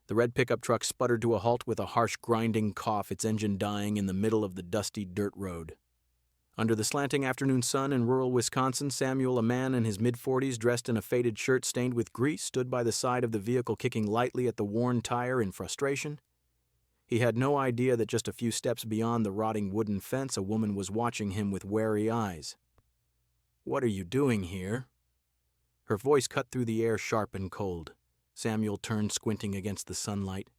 The red pickup truck sputtered to a halt with a harsh grinding cough, its engine dying in the middle of the dusty dirt road. Under the slanting afternoon sun in rural Wisconsin, Samuel, a man in his mid-40s dressed in a faded shirt stained with grease, stood by the side of the vehicle kicking lightly at the worn tire in frustration. He had no idea that just a few steps beyond the rotting wooden fence, a woman was watching him with wary eyes. "What are you doing here?" Her voice cut through the air sharp and cold. Samuel turned, squinting against the sunlight.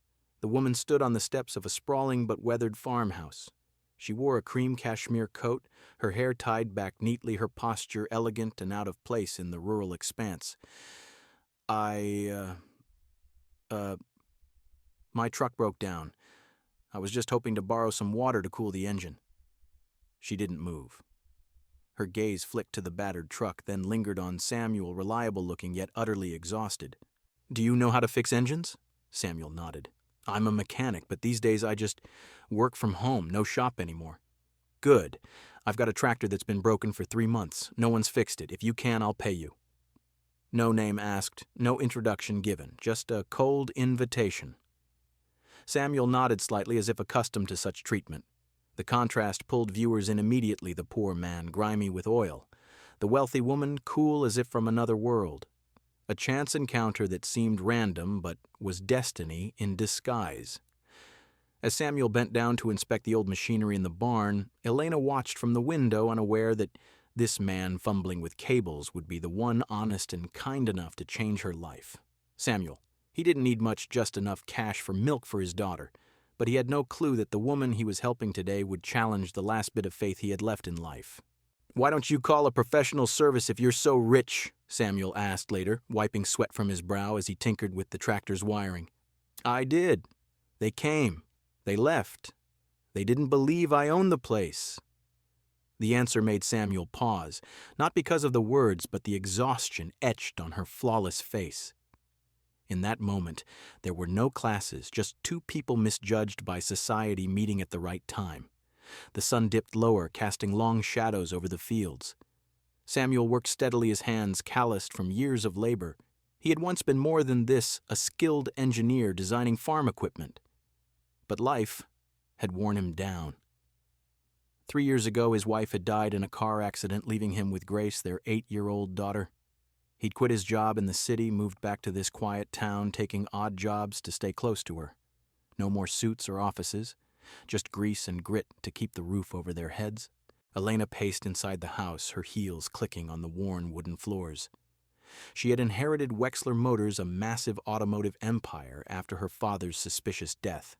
The woman stood on the steps of a sprawling but weathered farmhouse. She wore a cream cashmere coat, her hair tied back neatly, her posture elegant and out of place in the rural expanse. My truck broke down. I was just hoping to borrow some water to cool the engine." She didn't move. Her gaze flicked to the battered truck, then lingered on Samuel, reliable-looking yet utterly exhausted. "Do you know how to fix engines?" Samuel nodded. "I'm a mechanic, but these days I just work from home, no shop anymore." "Good. I've got a tractor that's been broken for 3 months. No one's fixed it. If you can, I'll pay you." No name asked, no introduction given, just a cold invitation. Samuel nodded slightly as if accustomed to such treatment. The contrast pulled viewers in immediately, the poor man, grimy with oil. The wealthy woman, cool as if from another world. A chance encounter that seemed random, but was destiny in disguise. As Samuel bent down to inspect the old machinery in the barn, Elena watched from the window, unaware that this man fumbling with cables would be the one honest and kind enough to change her life. Samuel. He didn't need much, just enough cash for milk for his daughter, but he had no clue that the woman he was helping today would challenge the last bit of faith he had left in life. "Why don't you call a professional service if you're so rich?" Samuel asked later, wiping sweat from his brow as he tinkered with the tractor's wiring. "I did. They came. They left. They didn't believe I owned the place." The answer made Samuel pause, not because of the words, but the exhaustion etched on her flawless face. In that moment, there were no classes, just two people misjudged by society meeting at the right time. The sun dipped lower, casting long shadows over the fields. Samuel worked steadily, his hands calloused from years of labor. He had once been more than this, a skilled engineer designing farm equipment. But life had worn him down. 3 years ago, his wife had died in a car accident, leaving him with Grace, their 8-year-old daughter. He'd quit his job in the city, moved back to this quiet town, taking odd jobs to stay close to her. No more suits or offices, just grease and grit to keep the roof over their heads. Elena paced inside the house, her heels clicking on the worn wooden floors. She had inherited Wexler Motors, a massive automotive empire, after her father's suspicious death.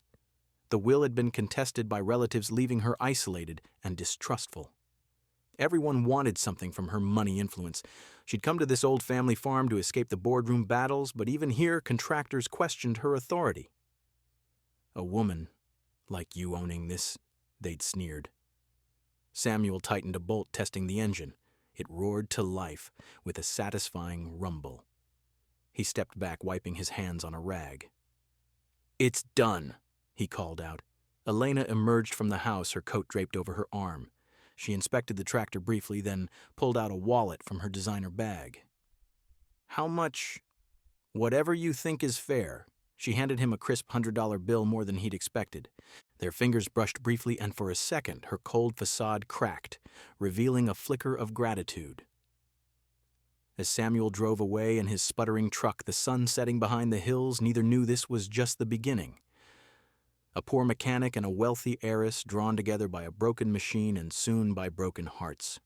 The will had been contested by relatives, leaving her isolated and distrustful. Everyone wanted something from her money influence. She'd come to this old family farm to escape the boardroom battles, but even here contractors questioned her authority. "A woman like you owning this," they'd sneered. Samuel tightened a bolt, testing the engine. It roared to life with a satisfying rumble. He stepped back, wiping his hands on a rag. "It's done," he called out. Elena emerged from the house, her coat draped over her arm. She inspected the tractor briefly, then pulled out a wallet from her designer bag. "How much?" "Whatever you think is fair." She handed him a crisp $100 bill, more than he'd expected. Their fingers brushed briefly, and for a second her cold facade cracked, revealing a flicker of gratitude. As Samuel drove away in his sputtering truck, the sun setting behind the hills, neither knew this was just the beginning. A poor mechanic and a wealthy heiress drawn together by a broken machine and soon by broken hearts.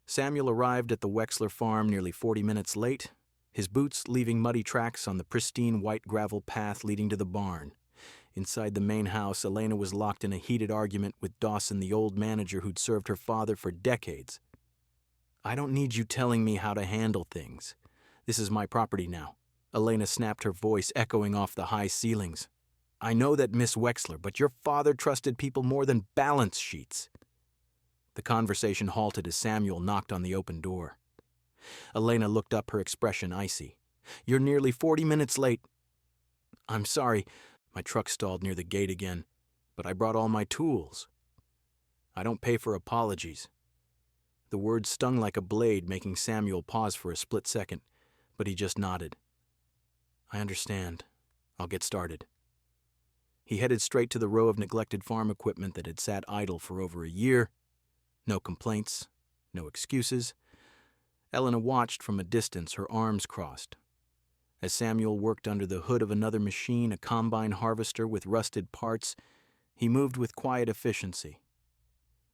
Samuel arrived at the Wexler farm nearly 40 minutes late, his boots leaving muddy tracks on the pristine white gravel path leading to the barn. Inside the main house, Elena was locked in a heated argument with Dawson, the old manager who'd served her father for decades. "I don't need you telling me how to handle things. This is my property now." Elena snapped, her voice echoing off the high ceilings. "I know that, Miss Wexler, but your father trusted people more than balance sheets." The conversation halted as Samuel knocked on the open door. Elena looked up, her expression icy. "You're nearly 40 minutes late." "I'm sorry. My truck stalled near the gate again, but I brought all my tools." "I don't pay for apologies." The words stung like a blade, making Samuel pause for a split second, but he just nodded. "I understand. I'll get started. He headed straight to the row of neglected farm equipment that had sat idle for over a year. No complaints, no excuses. Elena watched from a distance, her arms crossed. As Samuel worked under the hood of another machine, a combine harvester with rusted parts, he moved with quiet efficiency.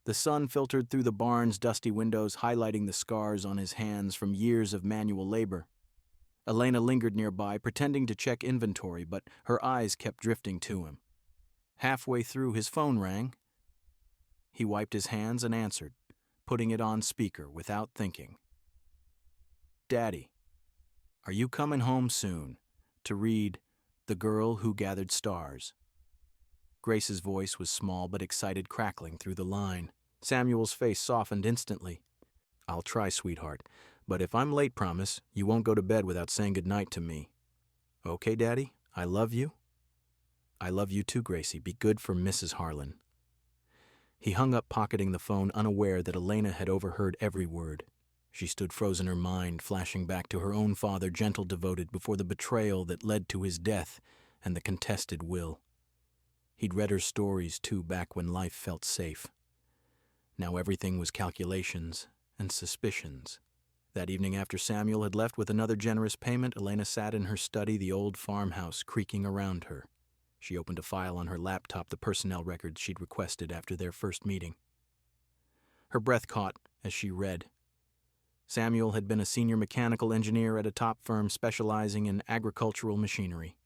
The sun filtered through the barn's dusty windows, highlighting the scars on his hands from years of manual labor. Elena lingered nearby, pretending to check inventory, but her eyes kept drifting to him. Halfway through, his phone rang. He wiped his hands and answered, putting it on speaker without thinking. "Daddy, are you coming home soon to read The Girl Who Gathered Stars?" Grace's voice was small but excited, crackling through the line. Samuel's face softened instantly. "I'll try, sweetheart, but if I'm late, promise, you won't go to bed without saying goodnight to me." "Okay, Daddy, I love you." "I love you too, Gracie. Be good for Mrs. Harlan." He hung up, pocketing the phone, unaware that Elena had overheard every word. She stood frozen, her mind flashing back to her own father, gentle, devoted, before the betrayal that led to his death and the contested will. He'd read her stories, too, back when life felt safe. Now everything was calculations and suspicions. That evening, after Samuel had left with another generous payment, Elena sat in her study, the old farmhouse creaking around her. She opened a file on her laptop, the personnel records she'd requested after their first meeting. Her breath caught as she read. Samuel had been a senior mechanical engineer at a top firm specializing in agricultural machinery.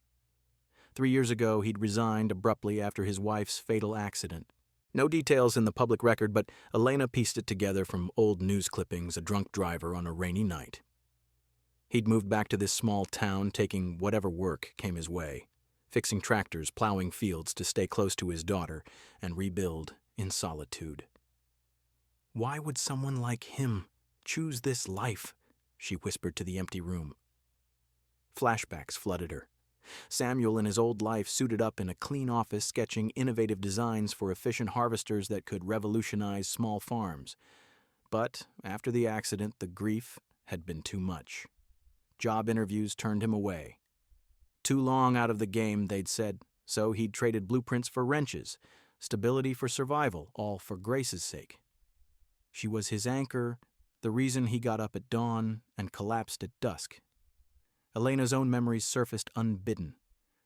3 years ago, he'd resigned abruptly after his wife's fatal accident. No details in the public record, but Elena pieced it together from old news clippings, a drunk driver on a rainy night. He'd moved back to this small town, taking whatever work came his way, fixing tractors, plowing fields to stay close to his daughter and rebuild in solitude. "Why would someone like him choose this life?" she whispered to the empty room. Flashbacks flooded her. Samuel in his old life, suited up in a clean office, sketching innovative designs for efficient harvesters that could revolutionize small farms. But after the accident, the grief had been too much. Job interviews turned him away. Too long out of the game, they'd said, so he'd traded blueprints for wrenches, stability for survival, all for Grace's sake. She was his anchor, the reason he got up at dawn and collapsed at dusk. Elena's own memories surfaced unbidden.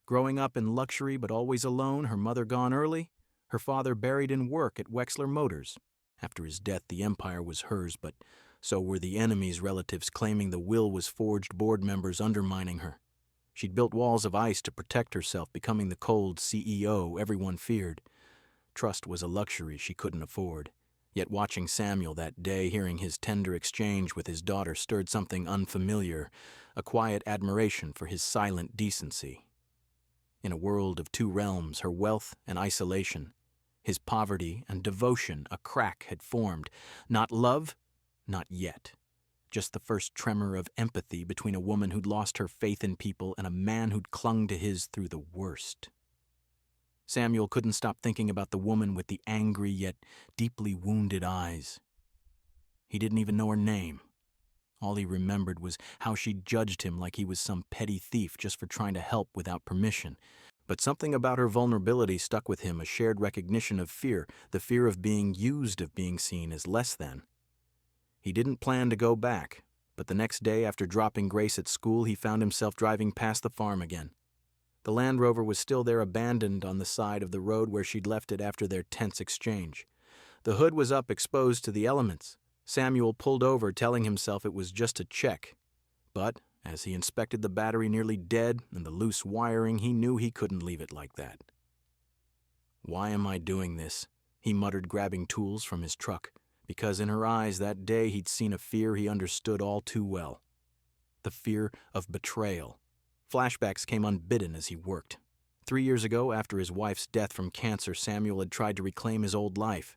Growing up in luxury but always alone, her mother gone early, her father buried in work at Wexler Motors. After his death, the empire was hers, but so were the enemy's relatives, claiming the will was forged, board members undermining her. She'd built walls of ice to protect herself, becoming the cold CEO everyone feared. Trust was a luxury she couldn't afford. Yet watching Samuel that day, hearing his tender exchange with his daughter, stirred something unfamiliar, a quiet admiration for his silent decency. In a world of two realms, her wealth and isolation, his poverty and devotion, a crack had formed. Not love, not yet. Just the first tremor of empathy between a woman who'd lost her faith in people and a man who'd clung to his through the worst. Samuel couldn't stop thinking about the woman with the angry yet deeply wounded eyes. He didn't even know her name. All he remembered was how she judged him like he was some petty thief just for trying to help without permission. But something about her vulnerability stuck with him, a shared recognition of fear, the fear of being used, of being seen as less than. He didn't plan to go back, but the next day after dropping Grace at school, he found himself driving past the farm again. The Land Rover was still there, abandoned on the side of the road where she'd left it after their tense exchange. The hood was up, exposed to the elements. Samuel pulled over, telling himself it was just a check. But as he inspected the battery nearly dead and the loose wiring, he knew he couldn't leave it like that. "Why am I doing this?" he muttered, grabbing tools from his truck, because in her eyes that day he'd seen a fear he understood all too well. The fear of betrayal. Flashbacks came unbidden as he worked. 3 years ago, after his wife's death from cancer, Samuel had tried to reclaim his old life.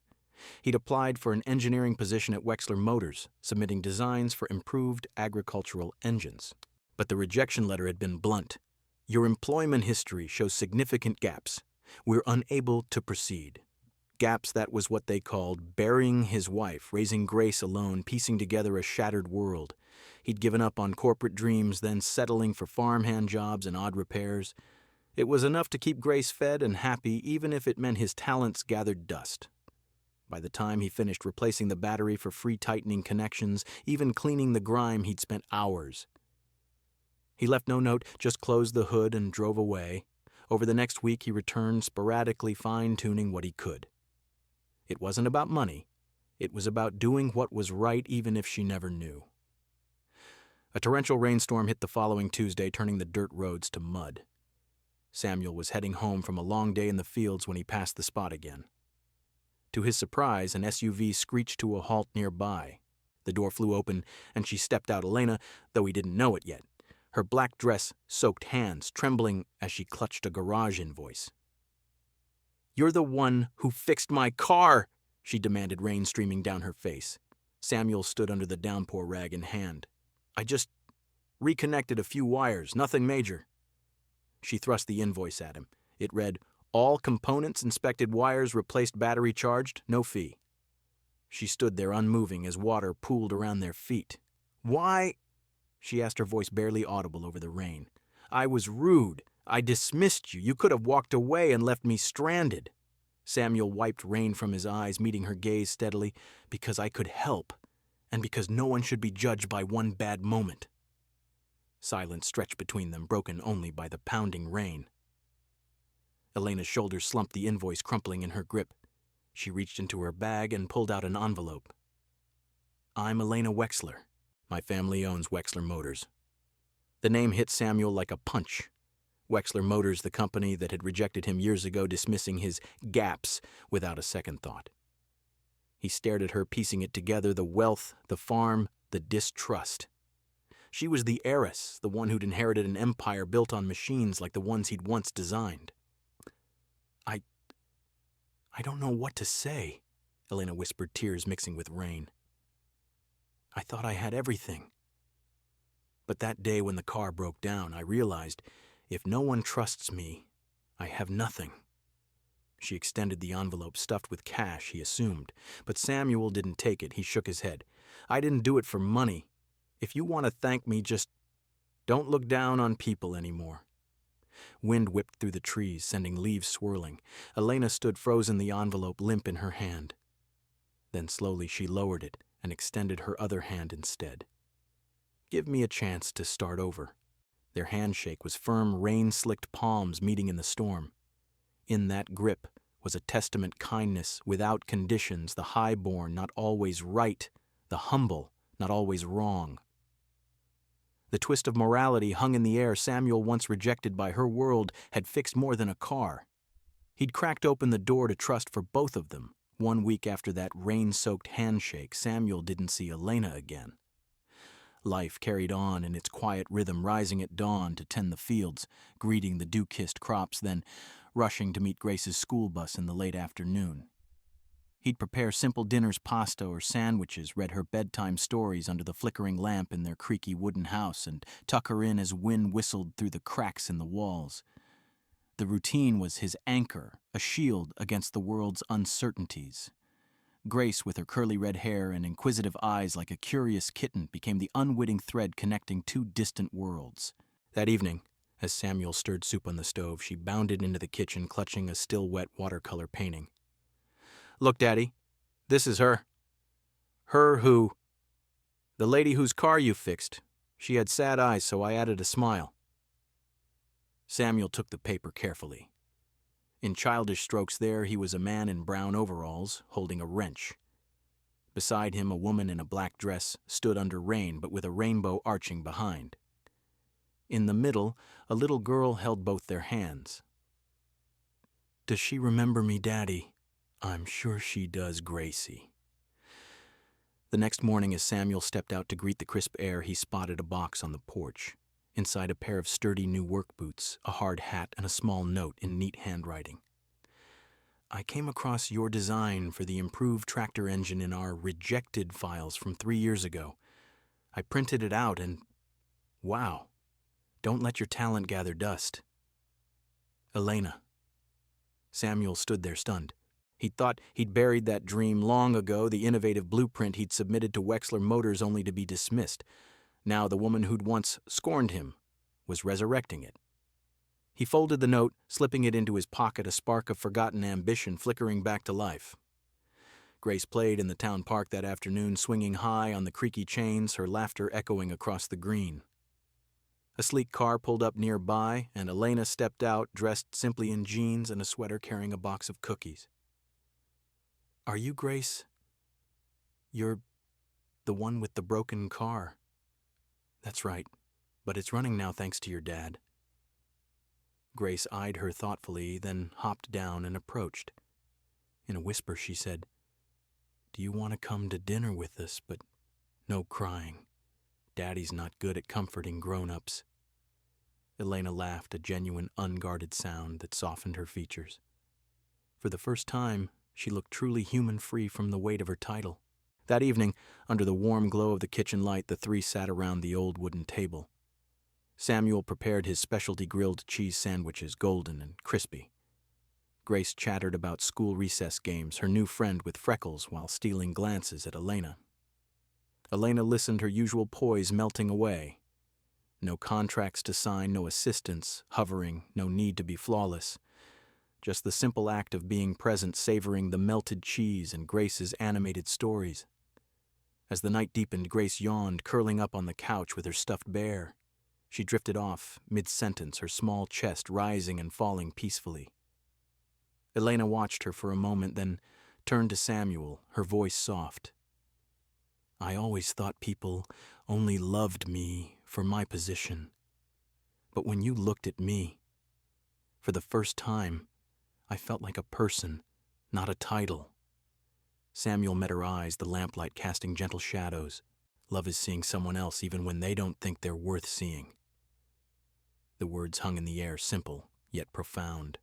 He'd applied for an engineering position at Wexler Motors, submitting designs for improved agricultural engines. But the rejection letter had been blunt. "Your employment history shows significant gaps. We're unable to proceed." Gaps, that was what they called burying his wife, raising Grace alone, piecing together a shattered world. He'd given up on corporate dreams, then settling for farmhand jobs and odd repairs. It was enough to keep Grace fed and happy, even if it meant his talents gathered dust. By the time he finished replacing the battery for free tightening connections, even cleaning the grime, he'd spent hours. He left no note, just closed the hood and drove away. Over the next week, he returned, sporadically fine-tuning what he could. It wasn't about money. It was about doing what was right, even if she never knew. A torrential rainstorm hit the following Tuesday, turning the dirt roads to mud. Samuel was heading home from a long day in the fields when he passed the spot again. To his surprise, an SUV screeched to a halt nearby. The door flew open, and she stepped out, Elena, though he didn't know it yet, her black dress soaked hands trembling as she clutched a garage invoice. "You're the one who fixed my car," she demanded, rain streaming down her face. Samuel stood under the downpour rag in hand. "I just reconnected a few wires, nothing major." She thrust the invoice at him. It read, "All components, inspected wires, replaced battery charged, no fee." She stood there unmoving as water pooled around their feet. "Why?" she asked, her voice barely audible over the rain. "I was rude. I dismissed you. You could have walked away and left me stranded." Samuel wiped rain from his eyes, meeting her gaze steadily. "Because I could help, and because no one should be judged by one bad moment." Silence stretched between them, broken only by the pounding rain. Elena's shoulders slumped, the invoice crumpling in her grip. She reached into her bag and pulled out an envelope. "I'm Elena Wexler. My family owns Wexler Motors." The name hit Samuel like a punch. Wexler Motors, the company that had rejected him years ago, dismissing his gaps without a second thought. He stared at her, piecing it together, the wealth, the farm, the distrust. She was the heiress, the one who'd inherited an empire built on machines like the ones he'd once designed. I don't know what to say," Elena whispered, tears mixing with rain. "I thought I had everything. But that day when the car broke down, I realized if no one trusts me, I have nothing." She extended the envelope stuffed with cash, he assumed. But Samuel didn't take it. He shook his head. "I didn't do it for money. If you want to thank me, just don't look down on people anymore." Wind whipped through the trees, sending leaves swirling. Elena stood frozen, the envelope limp in her hand. Then slowly she lowered it and extended her other hand instead. "Give me a chance to start over." Their handshake was firm, rain-slicked palms meeting in the storm. In that grip was a testament kindness without conditions, the high-born, not always right, the humble, not always wrong. The twist of morality hung in the air. Samuel, once rejected by her world, had fixed more than a car. He'd cracked open the door to trust for both of them. 1 week after that rain-soaked handshake, Samuel didn't see Elena again. Life carried on in its quiet rhythm, rising at dawn to tend the fields, greeting the dew-kissed crops, then rushing to meet Grace's school bus in the late afternoon. He'd prepare simple dinners, pasta or sandwiches, read her bedtime stories under the flickering lamp in their creaky wooden house, and tuck her in as wind whistled through the cracks in the walls. The routine was his anchor, a shield against the world's uncertainties. Grace, with her curly red hair and inquisitive eyes like a curious kitten, became the unwitting thread connecting two distant worlds. That evening, as Samuel stirred soup on the stove, she bounded into the kitchen, clutching a still-wet watercolor painting. "Look, Daddy, this is her. Her who... the lady whose car you fixed. She had sad eyes, so I added a smile." Samuel took the paper carefully. In childish strokes there, he was a man in brown overalls, holding a wrench. Beside him, a woman in a black dress stood under rain, but with a rainbow arching behind. In the middle, a little girl held both their hands. "Does she remember me, Daddy?" "I'm sure she does, Gracie." The next morning, as Samuel stepped out to greet the crisp air, he spotted a box on the porch. Inside, a pair of sturdy new work boots, a hard hat, and a small note in neat handwriting. "I came across your design for the improved tractor engine in our rejected files from 3 years ago. I printed it out and... wow. Don't let your talent gather dust. Elena." Samuel stood there stunned. He'd thought he'd buried that dream long ago, the innovative blueprint he'd submitted to Wexler Motors only to be dismissed. Now the woman who'd once scorned him was resurrecting it. He folded the note, slipping it into his pocket, a spark of forgotten ambition flickering back to life. Grace played in the town park that afternoon, swinging high on the creaky chains, her laughter echoing across the green. A sleek car pulled up nearby, and Elena stepped out, dressed simply in jeans and a sweater, carrying a box of cookies. "Are you Grace? You're the one with the broken car." "That's right, but it's running now thanks to your dad." Grace eyed her thoughtfully, then hopped down and approached. In a whisper she said, "Do you want to come to dinner with us, but no crying. Daddy's not good at comforting grown-ups." Elena laughed, a genuine, unguarded sound that softened her features. For the first time, she looked truly human, free from the weight of her title. That evening, under the warm glow of the kitchen light, the three sat around the old wooden table. Samuel prepared his specialty grilled cheese sandwiches, golden and crispy. Grace chattered about school recess games, her new friend with freckles, while stealing glances at Elena. Elena listened, her usual poise melting away. No contracts to sign, no assistants, hovering, no need to be flawless. Just the simple act of being present, savoring the melted cheese and Grace's animated stories. As the night deepened, Grace yawned, curling up on the couch with her stuffed bear. She drifted off, mid-sentence, her small chest rising and falling peacefully. Elena watched her for a moment, then turned to Samuel, her voice soft. "I always thought people only loved me for my position. But when you looked at me, for the first time, I felt like a person, not a title." Samuel met her eyes, the lamplight casting gentle shadows. "Love is seeing someone else even when they don't think they're worth seeing." The words hung in the air, simple, yet profound.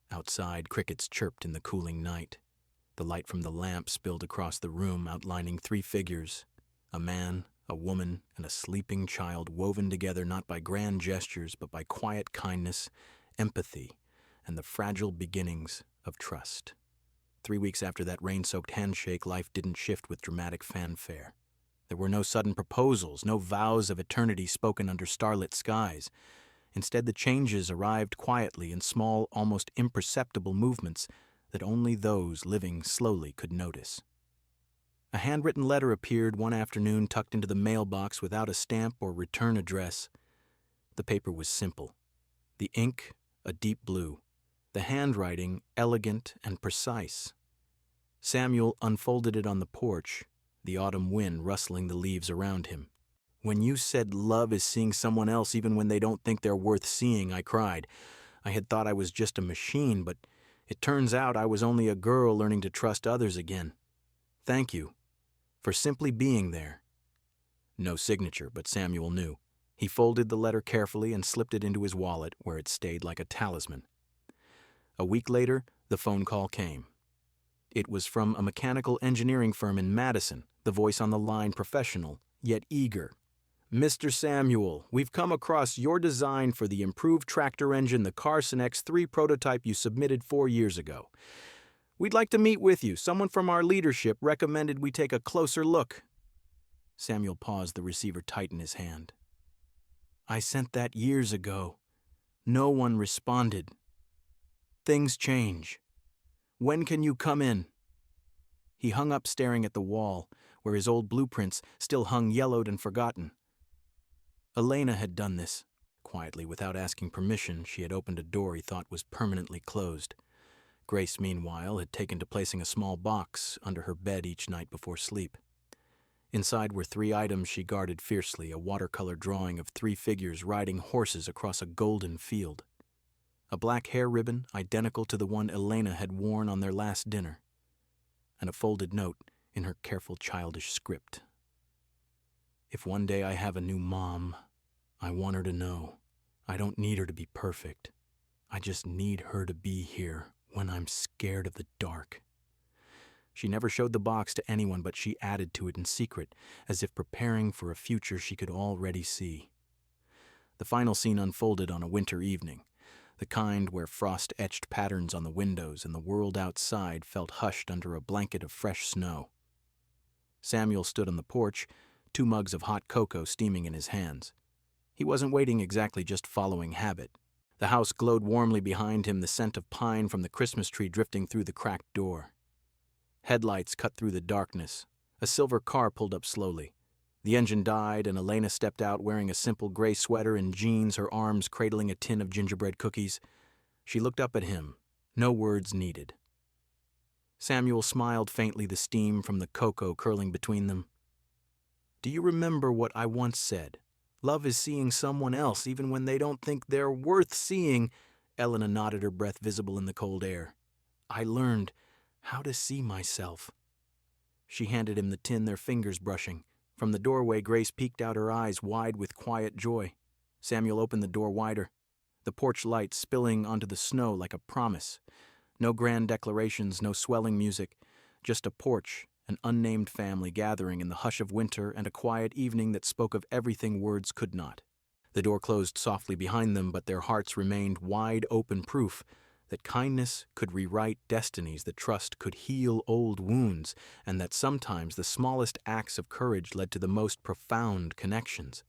Outside, crickets chirped in the cooling night. The light from the lamp spilled across the room, outlining three figures, a man, a woman, and a sleeping child, woven together not by grand gestures, but by quiet kindness, empathy, and the fragile beginnings of trust. 3 weeks after that rain-soaked handshake, life didn't shift with dramatic fanfare. There were no sudden proposals, no vows of eternity spoken under starlit skies. Instead, the changes arrived quietly in small, almost imperceptible movements that only those living slowly could notice. A handwritten letter appeared one afternoon, tucked into the mailbox without a stamp or return address. The paper was simple. The ink, a deep blue. The handwriting, elegant and precise. Samuel unfolded it on the porch, the autumn wind rustling the leaves around him. "When you said love is seeing someone else even when they don't think they're worth seeing," I cried. "I had thought I was just a machine, but it turns out I was only a girl learning to trust others again. Thank you for simply being there." No signature, but Samuel knew. He folded the letter carefully and slipped it into his wallet, where it stayed like a talisman. A week later, the phone call came. It was from a mechanical engineering firm in Madison, the voice on the line professional, yet eager. "Mr. Samuel, we've come across your design for the improved tractor engine, the Carson X3 prototype you submitted 4 years ago. We'd like to meet with you. Someone from our leadership recommended we take a closer look." Samuel paused, the receiver tight in his hand. "I sent that years ago. No one responded. Things change. When can you come in?" He hung up, staring at the wall, where his old blueprints still hung yellowed and forgotten. Elena had done this. Quietly, without asking permission, she had opened a door he thought was permanently closed. Grace, meanwhile, had taken to placing a small box under her bed each night before sleep. Inside were 3 items she guarded fiercely: a watercolor drawing of 3 figures riding horses across a golden field, a black hair ribbon identical to the one Elena had worn on their last dinner, and a folded note in her careful childish script. "If one day I have a new mom, I want her to know I don't need her to be perfect. I just need her to be here when I'm scared of the dark." She never showed the box to anyone, but she added to it in secret, as if preparing for a future she could already see. The final scene unfolded on a winter evening, the kind where frost etched patterns on the windows and the world outside felt hushed under a blanket of fresh snow. Samuel stood on the porch, 2 mugs of hot cocoa steaming in his hands. He wasn't waiting exactly, just following habit. The house glowed warmly behind him, the scent of pine from the Christmas tree drifting through the cracked door. Headlights cut through the darkness. A silver car pulled up slowly. The engine died, and Elena stepped out wearing a simple gray sweater and jeans, her arms cradling a tin of gingerbread cookies. She looked up at him. No words needed. Samuel smiled faintly, the steam from the cocoa curling between them. "Do you remember what I once said? Love is seeing someone else, even when they don't think they're worth seeing." Elena nodded, her breath visible in the cold air. "I learned how to see myself." She handed him the tin, their fingers brushing. From the doorway, Grace peeked out, her eyes wide with quiet joy. Samuel opened the door wider, the porch light spilling onto the snow like a promise. No grand declarations, no swelling music, just a porch, an unnamed family gathering in the hush of winter, and a quiet evening that spoke of everything words could not. The door closed softly behind them, but their hearts remained wide open, proof that kindness could rewrite destinies, that trust could heal old wounds, and that sometimes the smallest acts of courage led to the most profound connections.